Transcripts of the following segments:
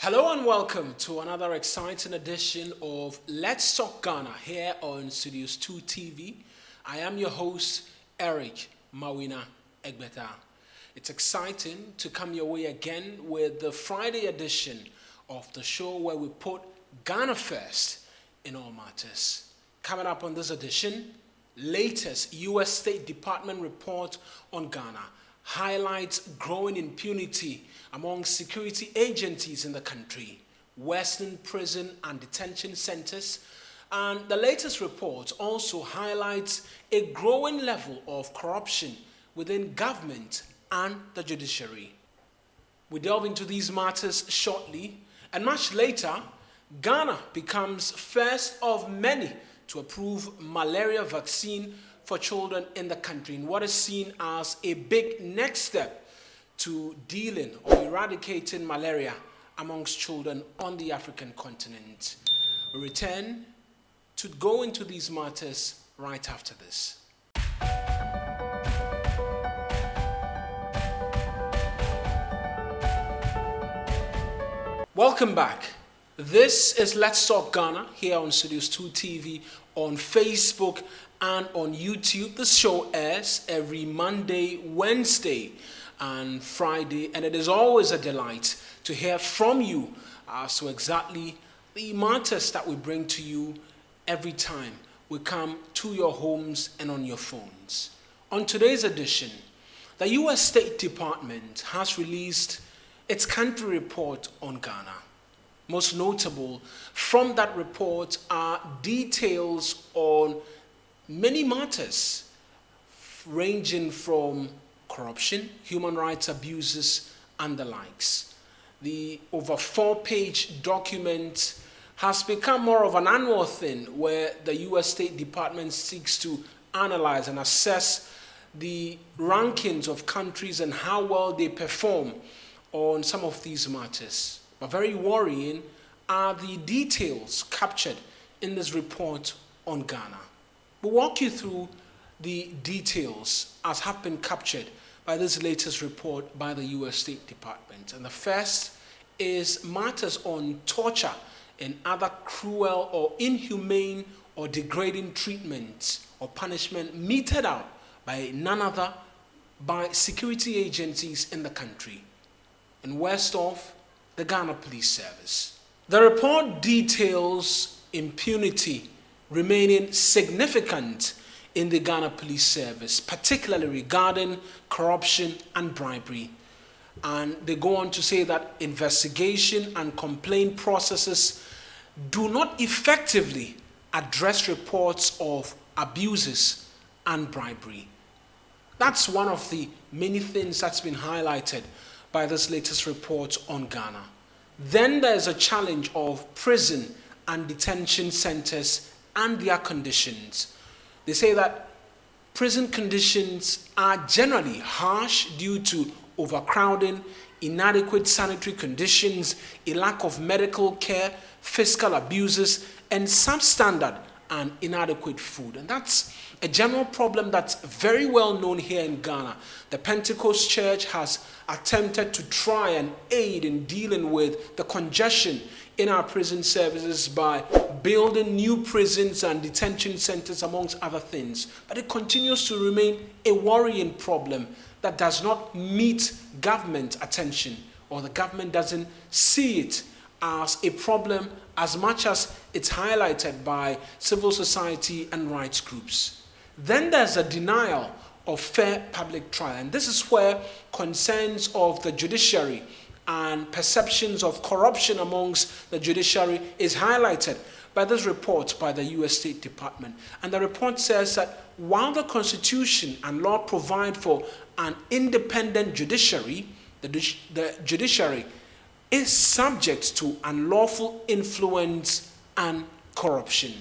Hello and welcome to another exciting edition of Let's Talk Ghana here on Studios 2 TV. I am your host, Eric Mawina Egbeta. It's exciting to come your way again with the Friday edition of the show where we put Ghana first in all matters. Coming up on this edition, latest U.S. State Department report on Ghana highlights growing impunity among security agencies in the country, Western prison and detention centers, and the latest report also highlights a growing level of corruption within government and the judiciary. We delve into these matters shortly, and much later, Ghana becomes first of many to approve malaria vaccine for children in the country in what is seen as a big next step to dealing or eradicating malaria amongst children on the African continent. We return to go into these matters right after this. Welcome back. This is Let's Talk Ghana here on Studios 2 TV, on Facebook and on YouTube. This show airs every Monday, Wednesday and Friday, and it is always a delight to hear from you as to exactly the matters that we bring to you every time we come to your homes and on your phones. On today's edition, the U.S. State Department has released its country report on Ghana. Most notable from that report are details on many matters ranging from corruption, human rights abuses, and the likes. The over 4-page document has become more of an annual thing where the U.S. State Department seeks to analyze and assess the rankings of countries and how well they perform on some of these matters. But very worrying are the details captured in this report on Ghana. We'll walk you through the details as have been captured by this latest report by the U.S. State Department. And the first is matters on torture and other cruel or inhumane or degrading treatment or punishment meted out by none other by security agencies in the country. And worst off, the Ghana Police Service. The report details impunity remaining significant in the Ghana Police Service, particularly regarding corruption and bribery. And they go on to say that investigation and complaint processes do not effectively address reports of abuses and bribery. That's one of the many things that's been highlighted by this latest report on Ghana. Then there's a challenge of prison and detention centers and their conditions. They say that prison conditions are generally harsh due to overcrowding, inadequate sanitary conditions, a lack of medical care, fiscal abuses, and substandard and inadequate food. And that's a general problem that's very well known here in Ghana. The Pentecost Church has attempted to try and aid in dealing with the congestion in our prison services by building new prisons and detention centers, amongst other things. But it continues to remain a worrying problem that does not meet government attention, or the government doesn't see it as a problem as much as it's highlighted by civil society and rights groups. Then there's a denial of fair public trial, and this is where concerns of the judiciary and perceptions of corruption amongst the judiciary is highlighted by this report by the U.S. State Department. And the report says that while the Constitution and law provide for an independent judiciary, the judiciary is subject to unlawful influence and corruption.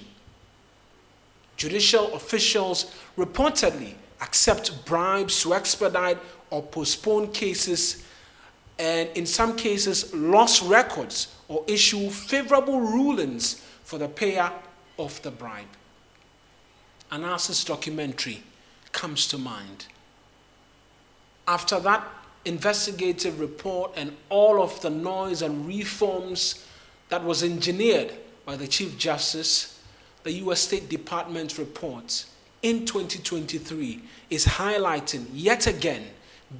Judicial officials reportedly accept bribes to expedite or postpone cases, and in some cases lost records or issue favorable rulings for the payer of the bribe. An Access documentary comes to mind. After that investigative report and all of the noise and reforms that was engineered by the Chief Justice, the U.S. State Department report in 2023 is highlighting yet again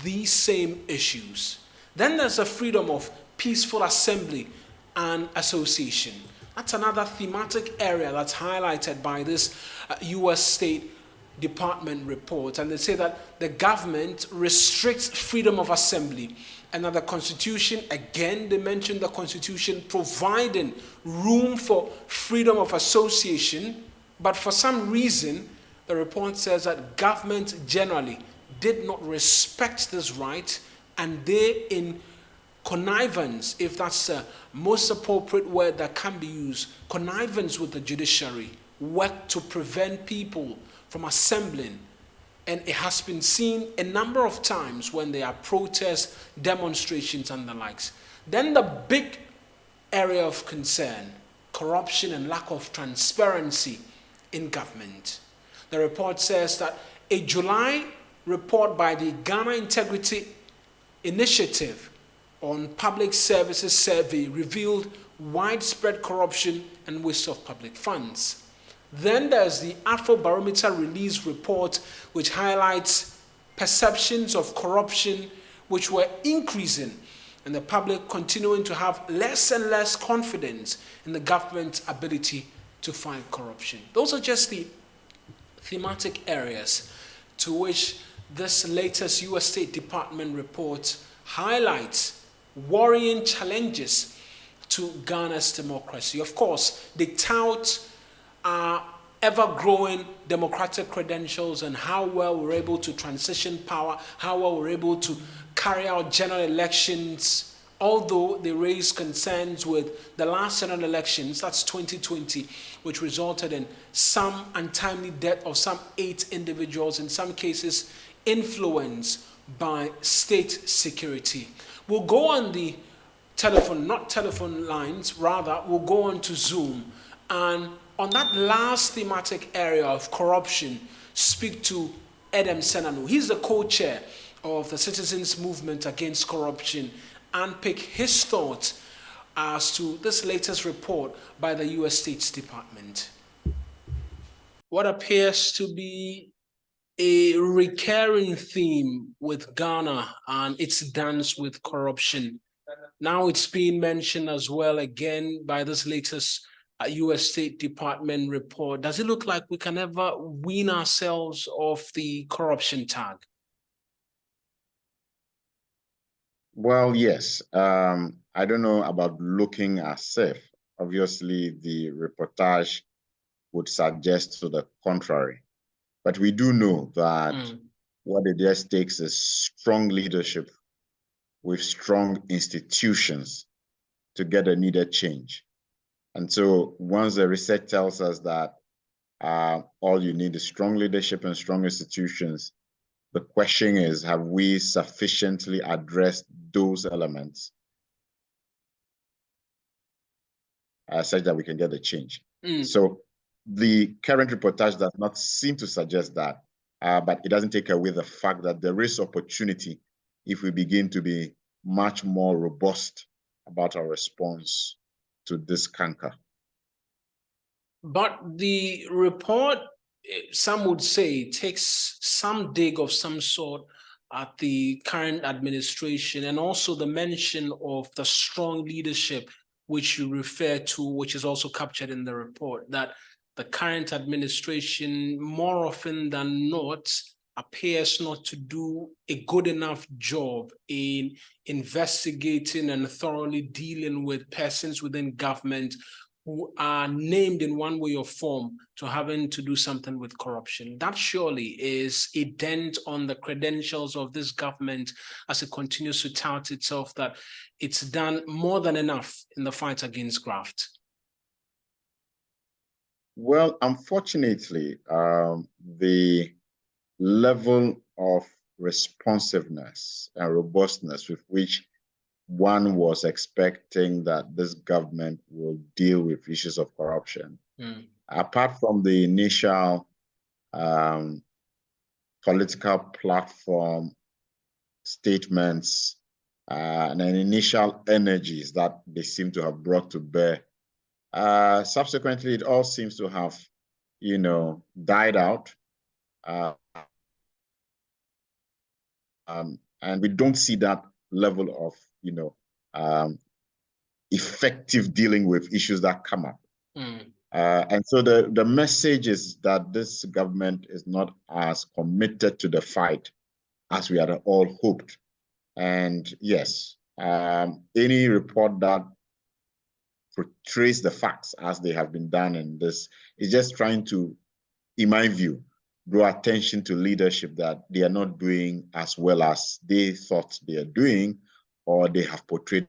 these same issues. Then there's the freedom of peaceful assembly and association. That's another thematic area that's highlighted by this U.S. State Department report. And they say that the government restricts freedom of assembly. And that the Constitution, again, they mention the Constitution providing room for freedom of association. But for some reason, the report says that government generally did not respect this right, and they, in connivance, if that's the most appropriate word that can be used, connivance with the judiciary, work to prevent people from assembling. And it has been seen a number of times when there are protests, demonstrations, and the likes. Then the big area of concern, corruption and lack of transparency in government. The report says that a July report by the Ghana Integrity Initiative on Public Services Survey revealed widespread corruption and waste of public funds. Then there's the Afrobarometer Release report, which highlights perceptions of corruption which were increasing, and the public continuing to have less and less confidence in the government's ability to fight corruption. Those are just the thematic areas to which this latest U.S. State Department report highlights worrying challenges to Ghana's democracy. Of course, they tout our ever-growing democratic credentials and how well we're able to transition power, how well we're able to carry out general elections, although they raise concerns with the last general elections, that's 2020, which resulted in some untimely death of some 8 individuals, in some cases influenced by state security. We'll go on the telephone, not telephone lines, rather, we'll go on to Zoom, and on that last thematic area of corruption, speak to Edem Senanu. He's the co-chair of the Citizens Movement Against Corruption, and pick his thoughts as to this latest report by the U.S. State Department. What appears to be a recurring theme with Ghana and its dance with corruption. Now it's being mentioned as well again by this latest U.S. State Department report. Does it look like we can ever wean ourselves off the corruption tag? Well, yes. I don't know about looking as if. Obviously, the reportage would suggest to the contrary. But we do know that what it just takes is strong leadership with strong institutions to get a needed change. And so once the research tells us that all you need is strong leadership and strong institutions, the question is, have we sufficiently addressed those elements such that we can get a change? So the current reportage does not seem to suggest that, but it doesn't take away the fact that there is opportunity if we begin to be much more robust about our response to this canker. But the report, some would say, takes some dig of some sort at the current administration, and also the mention of the strong leadership which you refer to, which is also captured in the report, that the current administration, more often than not, appears not to do a good enough job in investigating and thoroughly dealing with persons within government who are named in one way or form to having to do something with corruption. That surely is a dent on the credentials of this government as it continues to tout itself that it's done more than enough in the fight against graft. Well, unfortunately, the level of responsiveness and robustness with which one was expecting that this government will deal with issues of corruption, apart from the initial political platform statements, and initial energies that they seem to have brought to bear. Subsequently, it all seems to have, died out. And we don't see that level of, effective dealing with issues that come up. And so the message is that this government is not as committed to the fight as we had all hoped. And yes, any report that portrays the facts as they have been done in this is just trying to, in my view, draw attention to leadership that they are not doing as well as they thought they are doing, or they have portrayed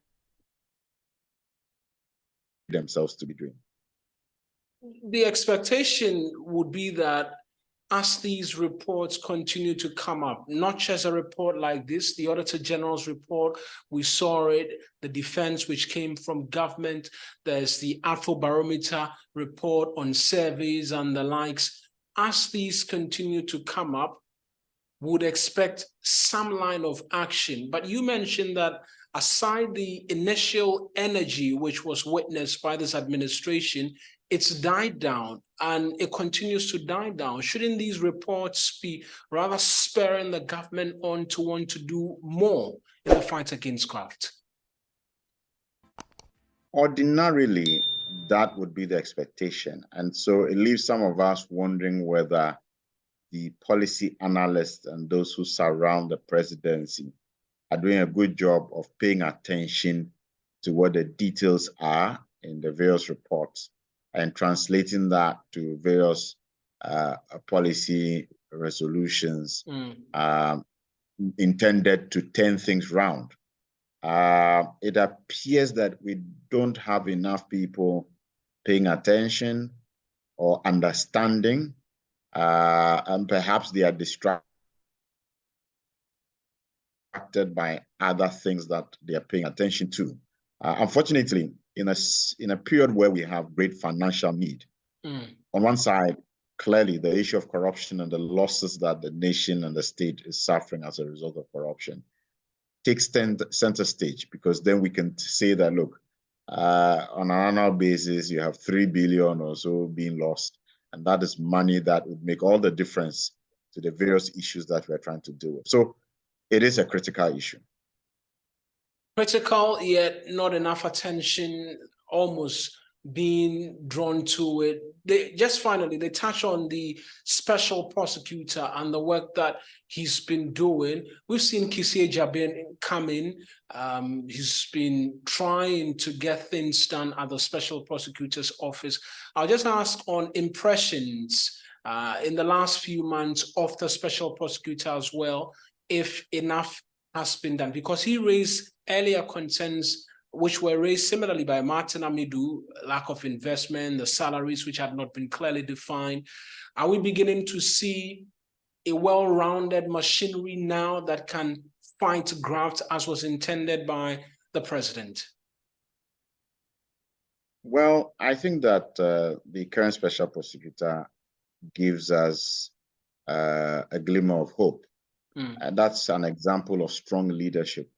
themselves to be doing. The expectation would be that as these reports continue to come up, not just a report like this, the Auditor General's report, we saw it, the defense which came from government, there's the Afrobarometer report on surveys and the likes. As these continue to come up, would expect some line of action. But you mentioned that aside the initial energy which was witnessed by this administration, it's died down and it continues to die down. Shouldn't these reports be rather spurring the government on to want to do more in the fight against graft? Ordinarily, that would be the expectation. And so it leaves some of us wondering whether the policy analysts and those who surround the presidency are doing a good job of paying attention to what the details are in the various reports and translating that to various policy resolutions intended to turn things round. It appears that we don't have enough people paying attention or understanding, and perhaps they are distracted by other things that they are paying attention to. Unfortunately, in a period where we have great financial need, on one side, clearly the issue of corruption and the losses that the nation and the state is suffering as a result of corruption takes center stage, because then we can say that, look, on an annual basis, you have 3 billion or so being lost. And that is money that would make all the difference to the various issues that we're trying to deal with. So it is a critical issue. Critical, yet not enough attention almost being drawn to it. They touch on the special prosecutor and the work that he's been doing. We've seen Kissie Jabin come in. He's been trying to get things done at the special prosecutor's office. I'll just ask on impressions in the last few months of the special prosecutor as well, if enough has been done, because he raised earlier concerns which were raised similarly by Martin Amidu, lack of investment, the salaries which had not been clearly defined. Are we beginning to see a well-rounded machinery now that can fight graft as was intended by the president? Well, I think that the current special prosecutor gives us a glimmer of hope. And that's an example of strong leadership.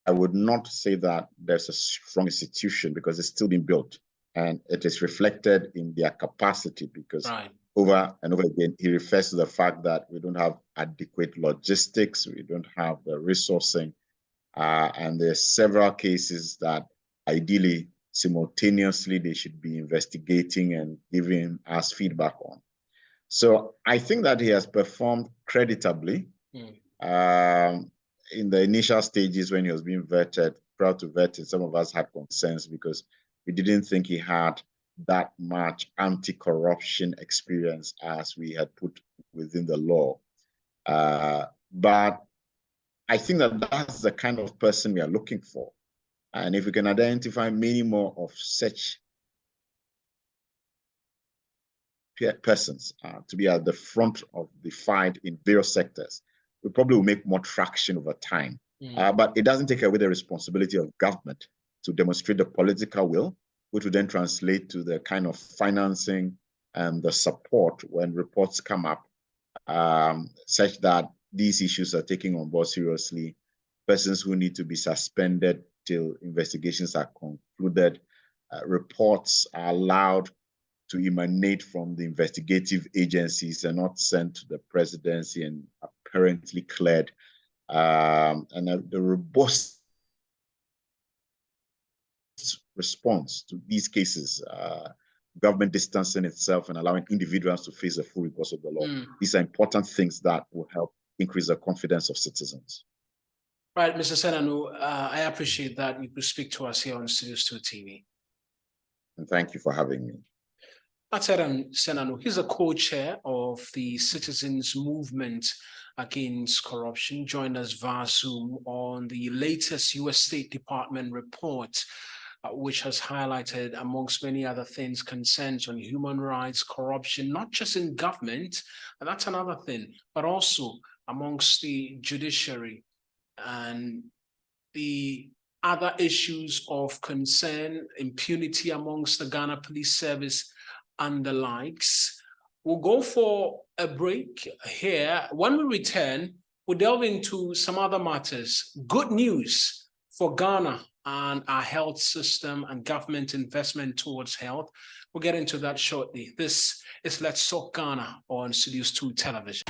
I would not say that there's a strong institution, because it's still being built, and it is reflected in their capacity, because over and over again, he refers to the fact that we don't have adequate logistics, we don't have the resourcing, and there's several cases that ideally, simultaneously, they should be investigating and giving us feedback on. So I think that he has performed creditably. In the initial stages when he was being vetted, prior to vetting, some of us had concerns because we didn't think he had that much anti-corruption experience as we had put within the law. But I think that that's the kind of person we are looking for. And if we can identify many more of such persons to be at the front of the fight in various sectors, we probably will make more traction over time. But it doesn't take away the responsibility of government to demonstrate the political will, which would then translate to the kind of financing and the support when reports come up such that these issues are taken on board seriously. Persons who need to be suspended till investigations are concluded. Reports are allowed to emanate from the investigative agencies and not sent to the presidency and apparently cleared. And the robust response to these cases, government distancing itself and allowing individuals to face the full recourse of the law. These are important things that will help increase the confidence of citizens. Right, Mr. Senanu, I appreciate that you could speak to us here on Studios 2 TV. And thank you for having me. Ateran Senanu, he's a co-chair of the Citizens Movement Against Corruption. Joined us via Zoom on the latest U.S. State Department report, which has highlighted, amongst many other things, concerns on human rights, corruption, not just in government, and that's another thing, but also amongst the judiciary and the other issues of concern, impunity amongst the Ghana Police Service and the likes. We'll go for a break here. When we return, we'll delve into some other matters. Good news for Ghana and our health system and government investment towards health. We'll get into that shortly. This is Let's Talk Ghana on Studios 2 Television.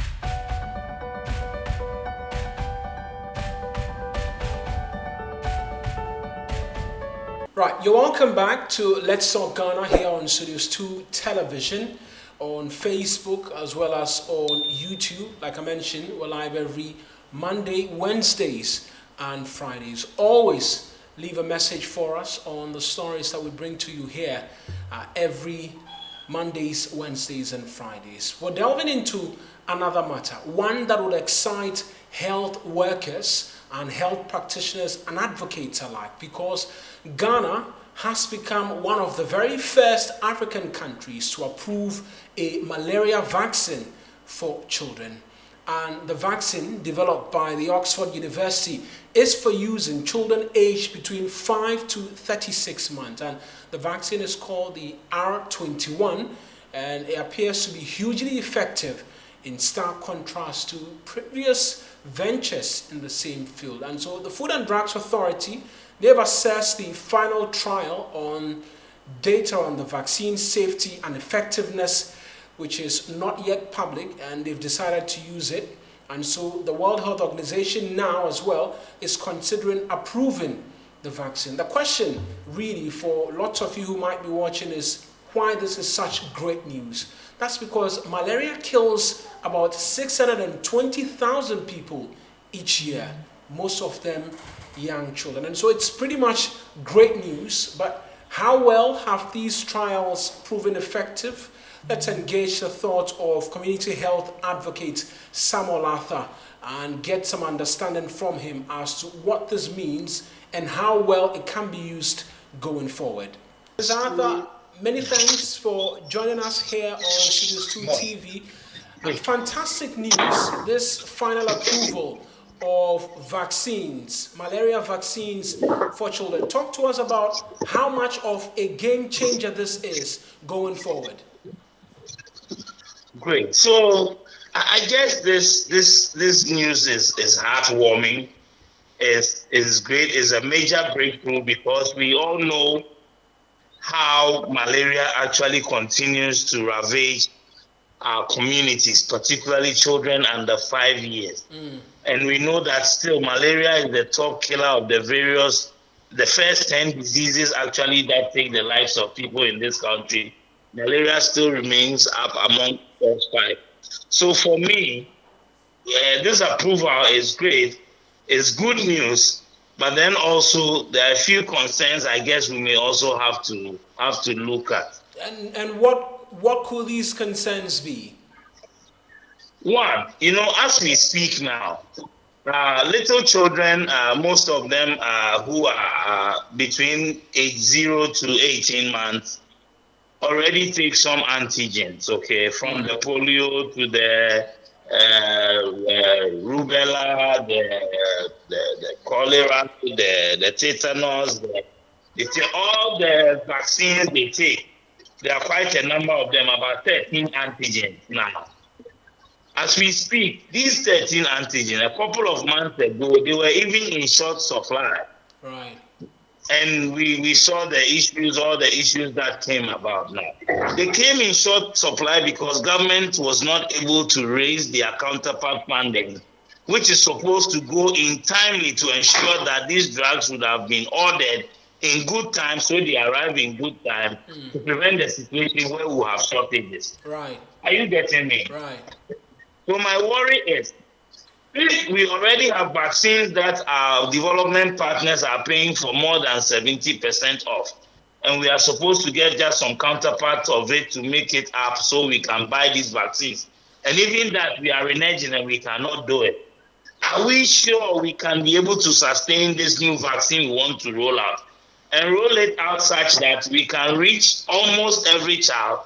Right, you're welcome back to Let's Talk Ghana here on Studios 2 Television, on Facebook as well as on YouTube. Like I mentioned, we're live every Monday, Wednesdays, and Fridays. Always leave a message for us on the stories that we bring to you here every Mondays, Wednesdays, and Fridays. We're delving into another matter, one that would excite health workers and health practitioners and advocates alike, because Ghana has become one of the very first African countries to approve a malaria vaccine for children. And the vaccine, developed by the Oxford University, is for use in children aged between 5 to 36 months. And the vaccine is called the R21, and it appears to be hugely effective, in stark contrast to previous ventures in the same field. And so the Food and Drugs Authority, they've assessed the final trial on data on the vaccine safety and effectiveness, which is not yet public, and they've decided to use it. And so the World Health Organization now as well is considering approving the vaccine. The question really for lots of you who might be watching is why this is such great news. That's because malaria kills about 620,000 people each year, most of them young children. And so it's pretty much great news, but how well have these trials proven effective? Let's engage the thoughts of community health advocate Samuel Arthur and get some understanding from him as to what this means and how well it can be used going forward. Mr. Arthur, many thanks for joining us here on Studios 2 TV. Fantastic news, this final approval of vaccines, malaria vaccines for children. Talk to us about how much of a game changer this is going forward. Great. So I guess this news is heartwarming. It's great. It's a major breakthrough because we all know how malaria actually continues to ravage our communities, particularly children under 5 years. And we know that still malaria is the top killer of the first 10 diseases actually that take the lives of people in this country. Malaria still remains up among those 5. So for me, this approval is great. It's good news, but then also there are a few concerns I guess we may also have to look at. And what could these concerns be? One, as we speak now, little children, most of them who are between age 0 to 18 months, already take some antigens, okay, from the polio to the rubella, the cholera, the tetanus, all the vaccines they take. There are quite a number of them, about 13 antigens now. As we speak, these 13 antigen, a couple of months ago, they were even in short supply. Right. And we saw the issues, all the issues that came about now. They came in short supply because government was not able to raise their counterpart funding, which is supposed to go in timely to ensure that these drugs would have been ordered in good time, so they arrive in good time to prevent the situation where we have shortages. Right. Are you getting me? Right. So my worry is, if we already have vaccines that our development partners are paying for more than 70% off, and we are supposed to get just some counterparts of it to make it up so we can buy these vaccines, and even that we are reneging and we cannot do it, are we sure we can be able to sustain this new vaccine we want to roll out and roll it out such that we can reach almost every child,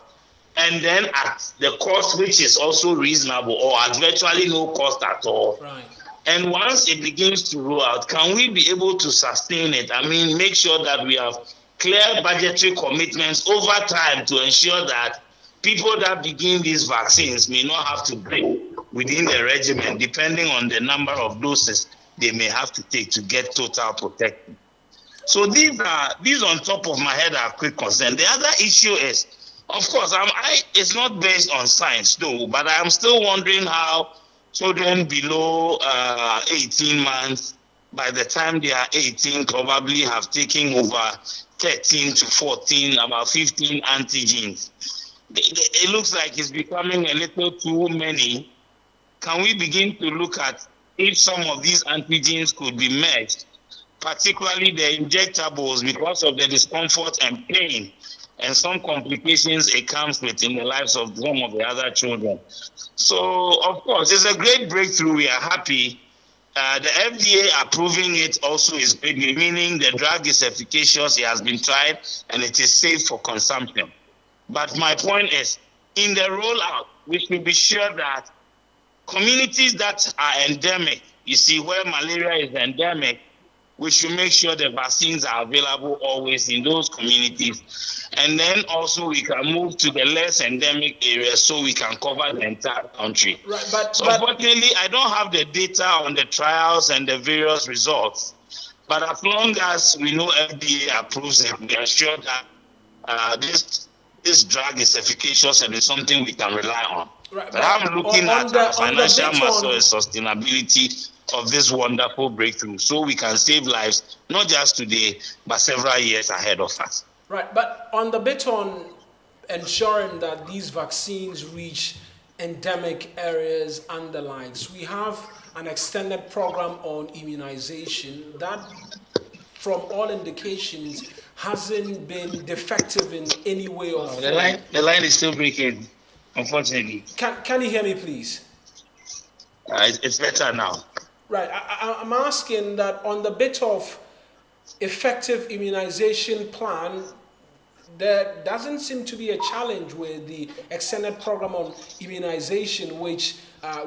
and then at the cost which is also reasonable or at virtually no cost at all? Right. And once it begins to roll out, can we be able to sustain it? I mean, make sure that we have clear budgetary commitments over time to ensure that people that begin these vaccines may not have to break within the regimen, depending on the number of doses they may have to take to get total protection. So these on top of my head are quick concern. The other issue is, of course, it's not based on science though, but I'm still wondering how children below 18 months, by the time they are 18, probably have taken over 13 to 14, about 15 antigens. It looks like it's becoming a little too many. Can we begin to look at if some of these antigens could be merged, particularly the injectables, because of the discomfort and pain and some complications it comes with in the lives of some of the other children? So, of course, it's a great breakthrough. We are happy. The FDA approving it also is great, meaning the drug is efficacious, it has been tried, and it is safe for consumption. But my point is, in the rollout, we should be sure that communities that are endemic, you see, where malaria is endemic, we should make sure the vaccines are available always in those communities. And then also we can move to the less endemic areas so we can cover the entire country. Right, but unfortunately, I don't have the data on the trials and the various results. But as long as we know FDA approves it, we are sure that this drug is efficacious and it's something we can rely on. Right, but I'm looking at the financial muscle and sustainability of this wonderful breakthrough so we can save lives, not just today, but several years ahead of us. Right, but on the bit on ensuring that these vaccines reach endemic areas and the likes, we have an extended program on immunization that, from all indications, hasn't been defective in any way or form. The line is still breaking, unfortunately. Can you hear me, please? It's better now. Right, I'm asking that on the bit of effective immunization plan, there doesn't seem to be a challenge with the extended program on immunization, which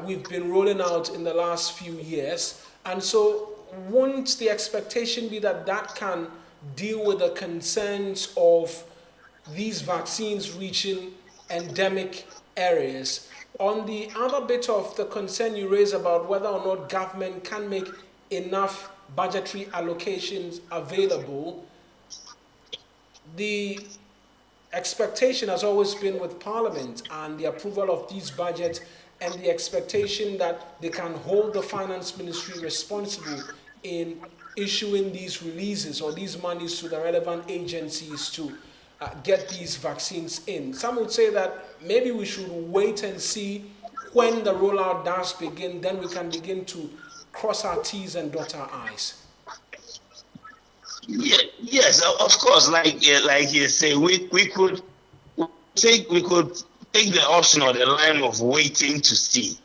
we've been rolling out in the last few years. And so won't the expectation be that that can deal with the concerns of these vaccines reaching endemic areas? On the other bit of the concern you raise about whether or not government can make enough budgetary allocations available, the expectation has always been with Parliament and the approval of these budgets and the expectation that they can hold the Finance Ministry responsible in issuing these releases or these monies to the relevant agencies to get these vaccines in. Some would say that maybe we should wait and see when the rollout does begin, then we can begin to cross our T's and dot our I's. Yes, of course. Like you say, we could take the option or the line of waiting to see.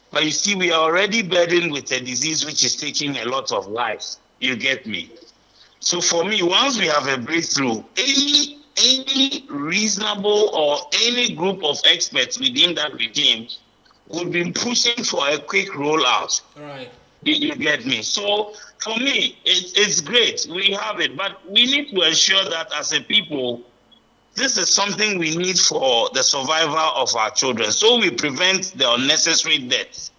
But you see, we are already burdened with a disease which is taking a lot of lives. You get me? So for me, once we have a breakthrough, any reasonable or any group of experts within that regime would be pushing for a quick rollout. Right. You get me? So for me, it's great. We have it, but we need to ensure that as a people, this is something we need for the survival of our children, so we prevent the unnecessary deaths.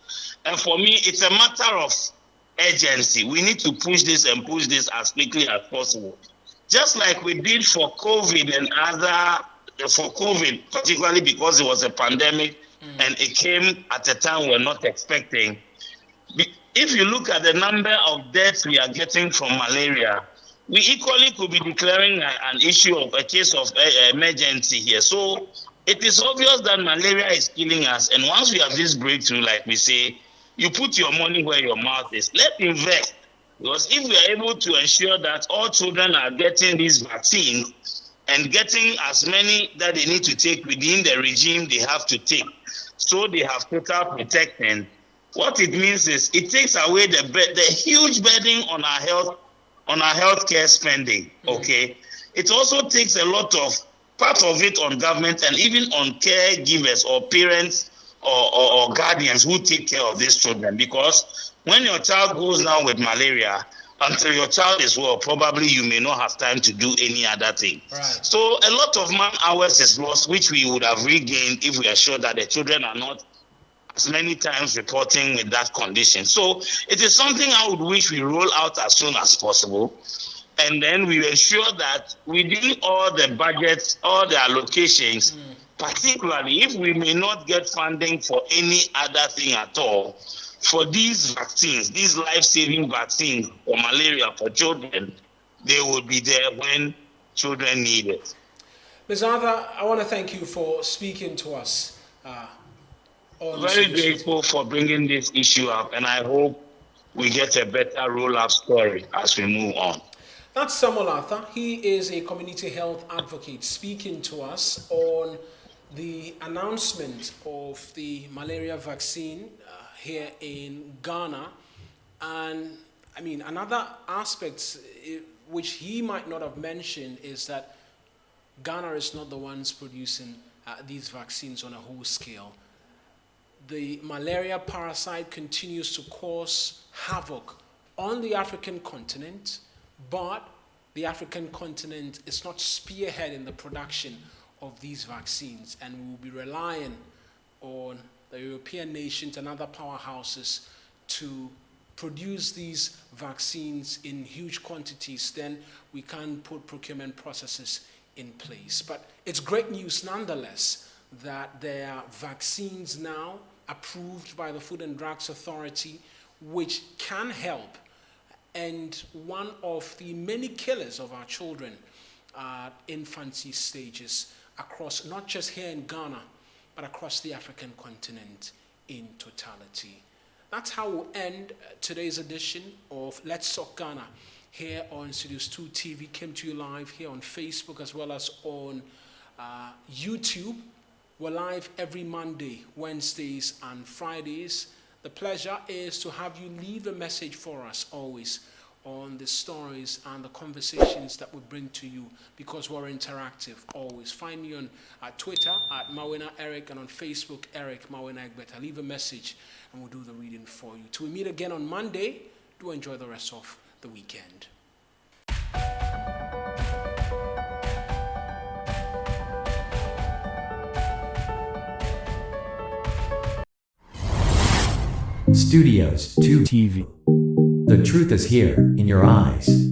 And for me, it's a matter of urgency. We need to push this as quickly as possible. Just like we did for COVID and for COVID, particularly because it was a pandemic and it came at a time we're not expecting. If you look at the number of deaths we are getting from malaria, we equally could be declaring an issue of a case of emergency here. So it is obvious that malaria is killing us. And once we have this breakthrough, like we say, you put your money where your mouth is. Let's invest. Because if we are able to ensure that all children are getting these vaccines and getting as many that they need to take within the regime they have to take, so they have total protection, what it means is it takes away the huge burden on our healthcare spending. Okay, it also takes a lot of part of it on government and even on caregivers or parents or guardians who take care of these children, because when your child goes down with malaria, until your child is well, probably you may not have time to do any other thing. Right. So a lot of man hours is lost, which we would have regained if we are sure that the children are not as many times reporting with that condition. So it is something I would wish we roll out as soon as possible. And then we ensure that within all the budgets, all the allocations, particularly if we may not get funding for any other thing at all, for these vaccines, these life-saving vaccines for malaria for children, they will be there when children need it. Ms. Arthur, I want to thank you for speaking to us. Very grateful for bringing this issue up, and I hope we get a better roll-up story as we move on. That's Samuel Arthur. He is a community health advocate speaking to us on the announcement of the malaria vaccine here in Ghana. And I mean, another aspect which he might not have mentioned is that Ghana is not the ones producing these vaccines on a whole scale. The malaria parasite continues to cause havoc on the African continent, but the African continent is not spearheading the production of these vaccines, and we will be relying on the European nations and other powerhouses to produce these vaccines in huge quantities. Then we can put procurement processes in place. But it's great news nonetheless that there are vaccines now approved by the Food and Drugs Authority which can help. And one of the many killers of our children at infancy stages across, not just here in Ghana, but across the African continent in totality. That's how we'll end today's edition of Let's Talk Ghana here on Studios 2 TV. Came to you live here on Facebook as well as on YouTube. We're live every Monday, Wednesdays, and Fridays. The pleasure is to have you leave a message for us always on the stories and the conversations that we bring to you, because we're interactive always. Find me on Twitter at Mawena Eric and on Facebook, Eric Mawena Egbeta. Leave a message and we'll do the reading for you. Till we meet again on Monday, do enjoy the rest of the weekend. Studios 2 TV. The truth is here, in your eyes.